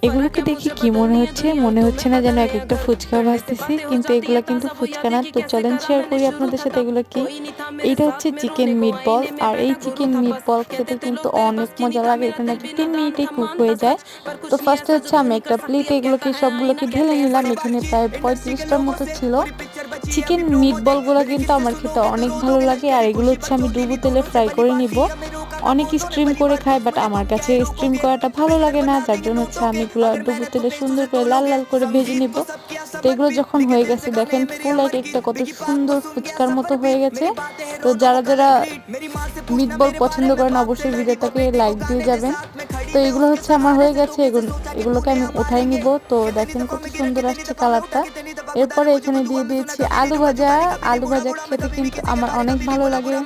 এগুলোকে দেখে কি মনে হচ্ছে? মনে হচ্ছে না যেন একেকটা ফুচকা ভাজতেছি? কিন্তু এগুলা কিন্তু ফুচকা না। তো চলেন শেয়ার করি আপনাদের সাথে এগুলো কি। এইটা হচ্ছে চিকেন মিটবল। আর এই চিকেন মিটবল খেতে কিন্তু অনেক মজা লাগে। এটা নাকি ৩ মিনিটেই কুক হয়ে যায়। তো ফার্স্টে হচ্ছে আমি একটা প্লেটে এগুলোকে সবগুলোকে ঢেলে নিলাম। এখানে প্রায় ৩৫ টার মতো ছিল। চিকেন মিটবলগুলো কিন্তু আমার খেতে অনেক ভালো লাগে। আর এগুলো হচ্ছে আমি ডুবো তেলে ফ্রাই করে নিব। অনেকে স্ট্রিম করে খায়, বাট আমার কাছে স্ট্রিম করাটা ভালো লাগে না, যার জন্য হচ্ছে আমি এগুলো ডুবো তেলে সুন্দর করে লাল লাল করে ভেজে নিব। তো এগুলো যখন হয়ে গেছে দেখেন ফুল এক একটা কত সুন্দর ফুচকার মতো হয়ে গেছে। তো যারা যারা মিটবল পছন্দ করেন অবশ্যই ভিডিওটাকে লাইক দিয়ে যাবেন। তো এগুলো হচ্ছে আমার হয়ে গেছে, এগুলোকে আমি উঠাই নিব। তো দেখেন কত সুন্দর আসছে কালারটা। এরপরে এখানে দিয়ে দিয়েছি আলু ভাজা। আলু ভাজা খেতে কিন্তু আমার অনেক ভালো লাগে।